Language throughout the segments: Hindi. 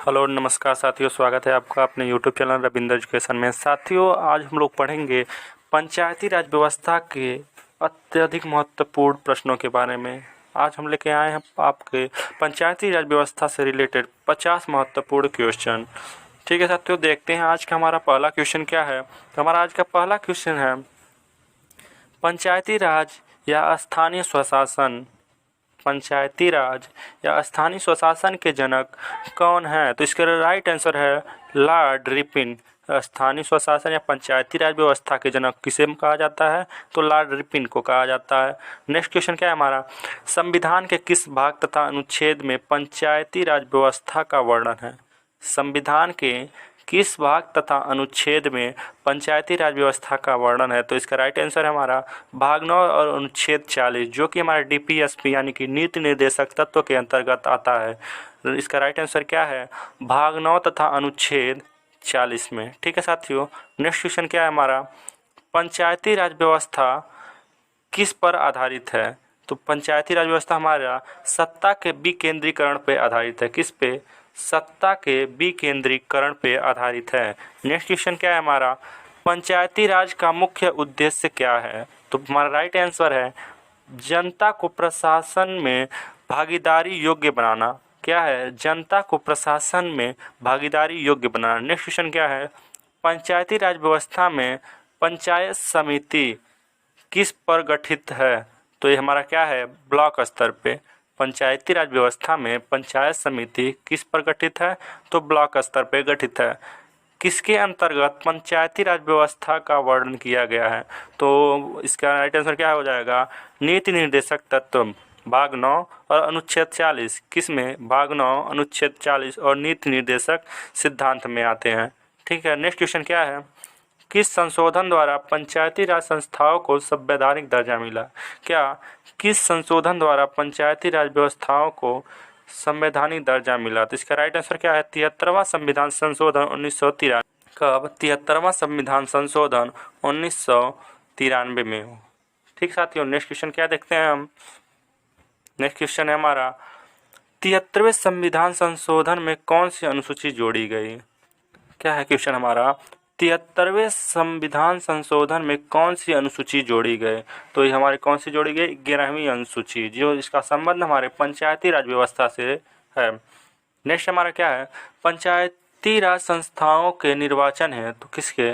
हेलो नमस्कार साथियों, स्वागत है आपका अपने यूट्यूब चैनल रविंद्र एजुकेशन में। साथियों, आज हम लोग पढ़ेंगे पंचायती राज व्यवस्था के अत्यधिक महत्वपूर्ण प्रश्नों के बारे में। आज हम लेके आए हैं आपके पंचायती राज व्यवस्था से रिलेटेड 50 महत्वपूर्ण क्वेश्चन। ठीक है साथियों, देखते हैं आज का हमारा पहला क्वेश्चन क्या है। तो हमारा आज का पहला क्वेश्चन है, पंचायती राज या स्थानीय स्वशासन पंचायती राज या स्थानीय स्वशासन के जनक कौन है? तो इसका राइट आंसर है लॉर्ड रिपन। स्थानीय स्वशासन या पंचायती राज व्यवस्था के जनक किसे कहा जाता है? तो लॉर्ड रिपन को कहा जाता है। नेक्स्ट क्वेश्चन क्या है हमारा, संविधान के किस भाग तथा अनुच्छेद में पंचायती राज व्यवस्था का वर्णन है? संविधान के किस भाग तथा अनुच्छेद में पंचायती राज व्यवस्था का वर्णन है? तो इसका राइट आंसर है हमारा भाग 9 और अनुच्छेद 40, जो कि हमारा डीपीएसपी यानी कि नीति निर्देशक तत्व के अंतर्गत आता है। इसका राइट आंसर क्या है? भाग 9 तथा अनुच्छेद 40 में। ठीक है साथियों, नेक्स्ट क्वेश्चन क्या है हमारा, पंचायती राज व्यवस्था किस पर आधारित है? तो पंचायती राज व्यवस्था हमारा सत्ता के विकेंद्रीकरण पे आधारित है। किस पे? सत्ता के विकेंद्रीकरण पे आधारित है। नेक्स्ट क्वेश्चन क्या है हमारा, पंचायती राज का मुख्य उद्देश्य क्या है? तो हमारा राइट आंसर है जनता को प्रशासन में भागीदारी योग्य बनाना। क्या है? जनता को प्रशासन में भागीदारी योग्य बनाना। नेक्स्ट क्वेश्चन क्या है, पंचायती राज व्यवस्था में पंचायत समिति किस पर गठित है? तो ये हमारा क्या है, ब्लॉक स्तर पे। पंचायती राज व्यवस्था में पंचायत समिति किस पर गठित है? तो ब्लॉक स्तर पे गठित है। किसके अंतर्गत पंचायती राज व्यवस्था का वर्णन किया गया है? तो इसका राइट आंसर क्या हो जाएगा, नीति निर्देशक तत्व भाग 9 और अनुच्छेद 40। किस में? भाग 9 अनुच्छेद 40 और नीति निर्देशक सिद्धांत में आते हैं। ठीक है, नेक्स्ट क्वेश्चन क्या है, किस संशोधन द्वारा पंचायती राज संस्थाओं को संवैधानिक दर्जा मिला? क्या किस संशोधन द्वारा पंचायती राज व्यवस्थाओं को संवैधानिक दर्जा मिला? तो इसका राइट आंसर क्या है, 73वां संविधान संशोधन 1993। कब? 73वां संविधान संशोधन 1993 में। ठीक साथियों, नेक्स्ट क्वेश्चन क्या देखते हैं हम। नेक्स्ट क्वेश्चन है हमारा, 73वें संविधान संशोधन में कौन सी अनुसूची जोड़ी गई? क्या है क्वेश्चन हमारा, 73वें संविधान संशोधन में कौन सी अनुसूची जोड़ी गई? तो ये हमारी कौन सी जोड़ी गई? 11वीं अनुसूची, जो इसका संबंध हमारे पंचायती राज व्यवस्था से है। नेक्स्ट हमारा क्या है, पंचायती राज संस्थाओं के निर्वाचन है तो किसके?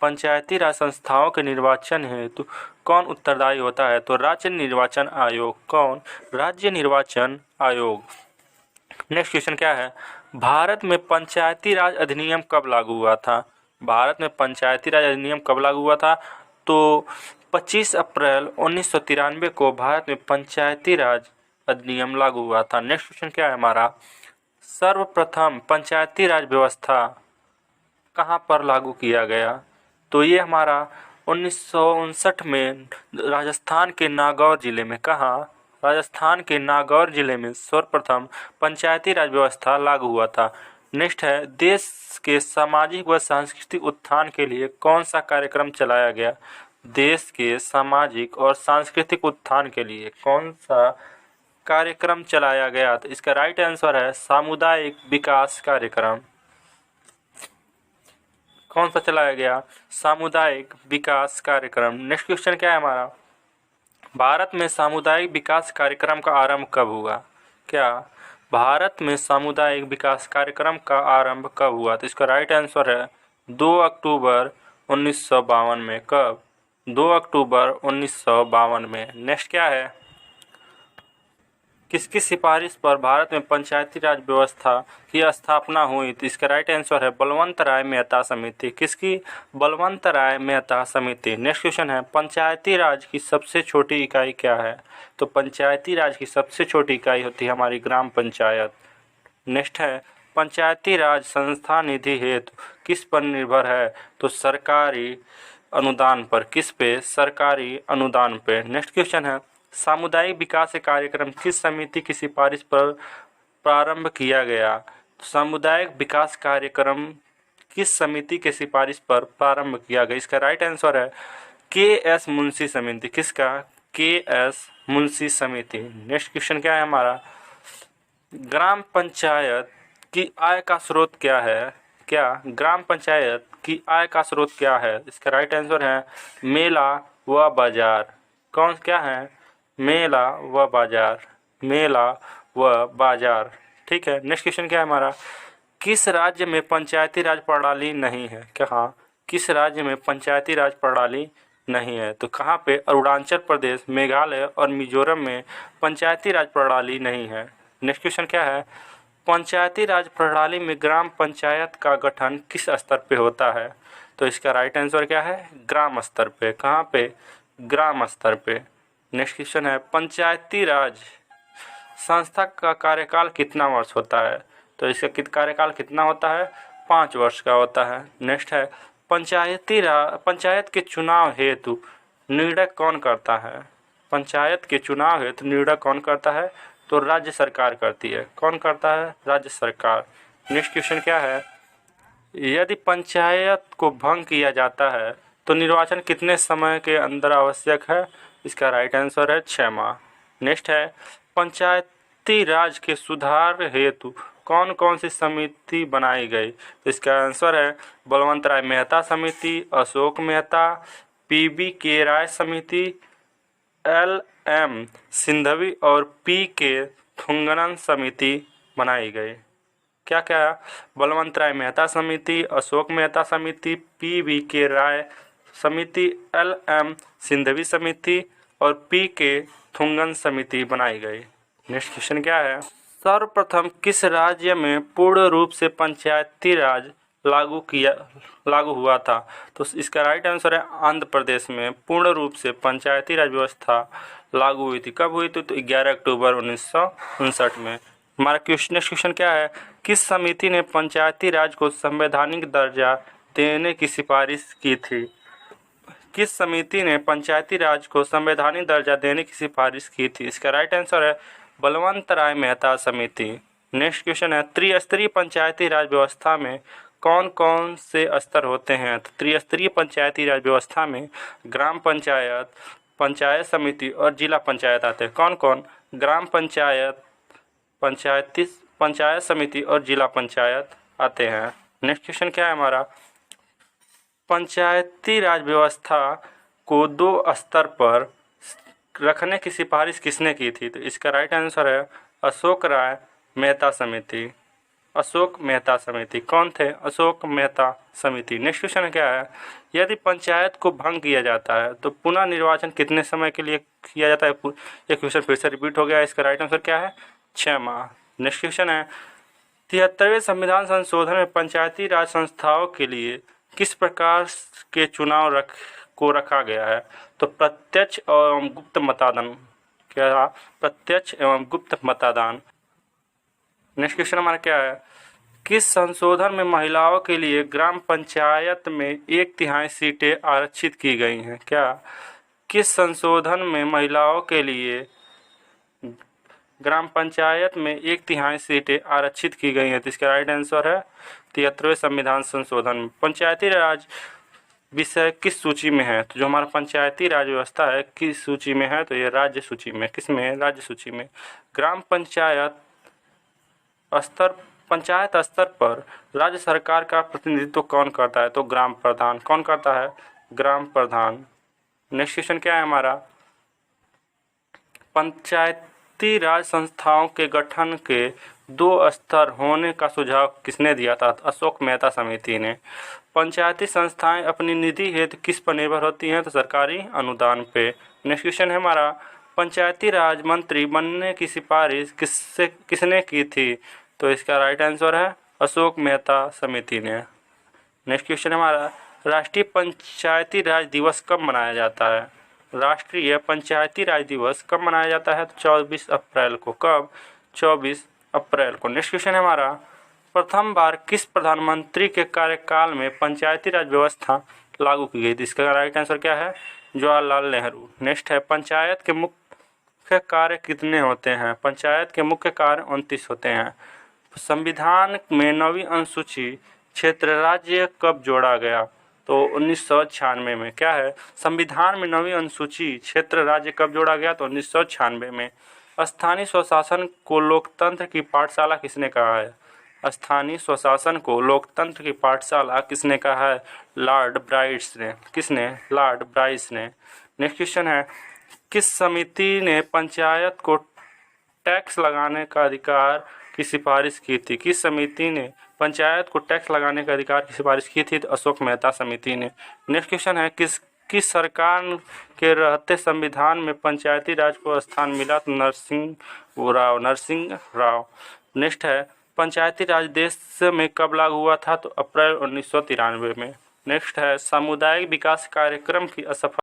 पंचायती राज संस्थाओं के निर्वाचन है तो कौन उत्तरदायी होता है? तो राज्य निर्वाचन आयोग। कौन? राज्य निर्वाचन आयोग। नेक्स्ट क्वेश्चन क्या है, भारत में पंचायती राज अधिनियम कब लागू हुआ था? भारत में पंचायती राज अधिनियम कब लागू हुआ था? तो 25 अप्रैल 1993 को भारत में पंचायती राज अधिनियम लागू हुआ था। नेक्स्ट क्वेश्चन क्या है हमारा, सर्वप्रथम पंचायती राज व्यवस्था कहाँ पर लागू किया गया? तो ये हमारा 1959 में राजस्थान के नागौर जिले में। कहाँ? राजस्थान के नागौर जिले में सर्वप्रथम पंचायती राज व्यवस्था लागू हुआ था। नेक्स्ट है, देश के सामाजिक व सांस्कृतिक उत्थान के लिए कौन सा कार्यक्रम चलाया गया? देश के सामाजिक और सांस्कृतिक उत्थान के लिए कौन सा कार्यक्रम चलाया गया? तो इसका राइट आंसर है सामुदायिक विकास कार्यक्रम। कौन सा चलाया गया? सामुदायिक विकास कार्यक्रम। नेक्स्ट क्वेश्चन क्या है हमारा, भारत में सामुदायिक विकास कार्यक्रम का आरंभ कब हुआ? क्या भारत में सामुदायिक विकास कार्यक्रम का आरंभ कब हुआ? तो इसका राइट आंसर है 2 अक्टूबर 1952 में। कब? 2 अक्टूबर 1952 में। नेक्स्ट क्या है, किसकी सिफारिश पर भारत में पंचायती राज व्यवस्था की स्थापना हुई? तो इसका राइट आंसर है बलवंत राय मेहता समिति। किसकी? बलवंत राय मेहता समिति। नेक्स्ट क्वेश्चन है, पंचायती राज की सबसे छोटी इकाई क्या है? तो पंचायती राज की सबसे छोटी इकाई होती है हमारी ग्राम पंचायत। नेक्स्ट है, पंचायती राज संस्था निधि हेतु किस पर निर्भर है? तो सरकारी अनुदान पर। किस पे? सरकारी अनुदान पे। नेक्स्ट क्वेश्चन है, सामुदायिक विकास कार्यक्रम किस समिति की सिफारिश पर प्रारंभ किया गया? सामुदायिक विकास कार्यक्रम किस समिति के सिफारिश पर प्रारंभ किया गया? इसका राइट आंसर है के.एस. मुंशी समिति। किसका? के.एस. मुंशी समिति। नेक्स्ट क्वेश्चन क्या है हमारा, ग्राम पंचायत की आय का स्रोत क्या है? क्या ग्राम पंचायत की आय का स्रोत क्या है? इसका राइट आंसर है मेला व बाजार। कौन क्या है? मेला व बाजार, मेला व बाजार। ठीक है, नेक्स्ट क्वेश्चन क्या है हमारा? किस राज्य में पंचायती राज प्रणाली नहीं है? क्या हाँ, किस राज्य में पंचायती राज प्रणाली नहीं है? तो कहाँ पे? अरुणाचल प्रदेश, मेघालय और मिजोरम में पंचायती राज प्रणाली नहीं है। नेक्स्ट क्वेश्चन क्या है? पंचायती राज प्रणाली में ग्राम पंचायत का गठन किस स्तर पे होता है? तो इसका राइट आंसर क्या है? ग्राम स्तर पे। कहाँ पे? ग्राम स्तर पे। नेक्स्ट क्वेश्चन है पंचायती राज संस्था का कार्यकाल कितना वर्ष होता है? तो इसका कार्यकाल कितना होता है? 5 वर्ष का होता है। नेक्स्ट है पंचायत के चुनाव हेतु निर्णय कौन करता है? पंचायत के चुनाव हेतु निर्णय कौन करता है? तो राज्य सरकार करती है। कौन करता है? राज्य सरकार। नेक्स्ट क्वेश्चन क्या है? यदि पंचायत को भंग किया जाता है तो निर्वाचन कितने समय के अंदर आवश्यक है? इसका राइट आंसर है 6 माह। नेक्स्ट है पंचायती राज के सुधार हेतु कौन कौन सी समिति बनाई गई? तो इसका आंसर है बलवंत राय मेहता समिति, अशोक मेहता, पीबी के राय समिति, एल.एम. सिंघवी और पी.के. थुंगनन समिति बनाई गई। क्या क्या? बलवंत राय मेहता समिति, अशोक मेहता समिति, पी.वी.के. राय समिति, एल.एम. सिंघवी समिति और पी.के. थुंगन समिति बनाई गई। नेक्स्ट क्वेश्चन क्या है? सर्वप्रथम किस राज्य में पूर्ण रूप से पंचायती राज लागू हुआ था? तो इसका राइट आंसर है आंध्र प्रदेश में पूर्ण रूप से पंचायती राज व्यवस्था लागू हुई थी। कब हुई थी? तो 11 अक्टूबर 1959 में। हमारा नेक्स्ट क्वेश्चन क्या है? किस समिति ने पंचायती राज को संवैधानिक दर्जा देने की सिफारिश की थी? किस समिति ने पंचायती राज को संवैधानिक दर्जा देने की सिफारिश की थी? इसका राइट आंसर है बलवंत राय मेहता समिति। नेक्स्ट क्वेश्चन है त्रिस्तरीय पंचायती राज व्यवस्था में कौन कौन से स्तर होते हैं? तो त्रिस्तरीय पंचायती राज व्यवस्था में ग्राम पंचायत, पंचायत समिति और जिला पंचायत आते हैं। कौन कौन? ग्राम पंचायत, पंचायत समिति और जिला पंचायत आते हैं। नेक्स्ट क्वेश्चन क्या है हमारा? पंचायती राज व्यवस्था को 2 स्तर पर रखने की सिफारिश किसने की थी? तो इसका राइट आंसर है अशोक राय मेहता समिति। अशोक मेहता समिति। कौन थे? अशोक मेहता समिति। नेक्स्ट क्वेश्चन क्या है? यदि पंचायत को भंग किया जाता है तो पुनः निर्वाचन कितने समय के लिए किया जाता है? ये क्वेश्चन फिर से रिपीट हो गया। इसका राइट आंसर क्या है? 6 माह। नेक्स्ट क्वेश्चन है 73वें संविधान संशोधन में पंचायती राज संस्थाओं के लिए किस प्रकार के चुनाव को रखा गया है? तो प्रत्यक्ष एवं गुप्त मतदान। क्या? प्रत्यक्ष एवं गुप्त मतदान। नेक्स्ट क्वेश्चन हमारा क्या है? किस संशोधन में महिलाओं के लिए ग्राम पंचायत में 1/3 सीटें आरक्षित की गई हैं? क्या? किस संशोधन में महिलाओं के लिए ग्राम पंचायत में 1/3 सीटें आरक्षित की गई हैं? तो इसका राइट आंसर है 73वें संविधान संशोधन। पंचायती राज विषय किस सूची में है? तो जो हमारा पंचायती राज व्यवस्था है किस सूची में है? तो ये राज्य सूची में। किस में है? राज्य सूची में। ग्राम पंचायत स्तर पर राज्य सरकार का प्रतिनिधित्व कौन करता है? तो ग्राम प्रधान। कौन करता है? ग्राम प्रधान। नेक्स्ट क्वेश्चन क्या है हमारा? पंचायती राज संस्थाओं के गठन के 2 स्तर होने का सुझाव किसने दिया था? अशोक मेहता समिति ने। पंचायती संस्थाएं अपनी निधि हेतु किस पर निर्भर होती हैं? तो सरकारी अनुदान पे। नेक्स्ट क्वेश्चन है हमारा पंचायती राज मंत्री बनने की सिफारिश किसने की थी? तो इसका राइट आंसर है अशोक मेहता समिति ने। नेक्स्ट क्वेश्चन हमारा राष्ट्रीय पंचायती राज दिवस कब मनाया जाता है? राष्ट्रीय पंचायती राज दिवस कब मनाया जाता है? तो 24 अप्रैल को। कब? 24 अप्रैल को। नेक्स्ट क्वेश्चन है हमारा प्रथम बार किस प्रधानमंत्री के कार्यकाल में पंचायती राज व्यवस्था लागू की गई थी? इसका राइट आंसर क्या है? जवाहरलाल नेहरू। नेक्स्ट है पंचायत के मुख्य कार्य कितने होते हैं? पंचायत के मुख्य कार्य 29 होते हैं। संविधान में 9वीं अनुसूची क्षेत्र राज्य कब जोड़ा गया? तो 1996 में। क्या है? संविधान में 9वीं अनुसूची क्षेत्र राज्य कब जोड़ा गया? तो 1996 में। स्थानीय स्वशासन को लोकतंत्र की पाठशाला किसने कहा है? स्थानीय स्वशासन को लोकतंत्र की पाठशाला किसने कहा है? लॉर्ड ब्राइट्स ने। किसने? लॉर्ड ब्राइट्स ने। नेक्स्ट क्वेश्चन है, किस समिति ने पंचायत को टैक्स लगाने का अधिकार की सिफारिश की थी? किस समिति ने पंचायत को टैक्स लगाने का अधिकार की सिफारिश की थी? तो अशोक मेहता समिति ने। नेक्स्ट क्वेश्चन है, किस सरकार के रहते संविधान में पंचायती राज को स्थान मिला? तो नरसिंह राव। नेक्स्ट है, पंचायती राज देश में कब लागू हुआ था? तो अप्रैल 1993 में। नेक्स्ट है, सामुदायिक विकास कार्यक्रम की असफल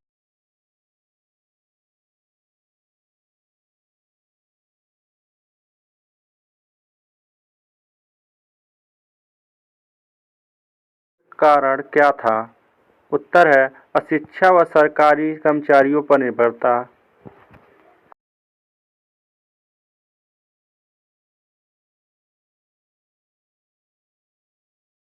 कारण क्या था? उत्तर है, अशिक्षा व सरकारी कर्मचारियों पर निर्भरता।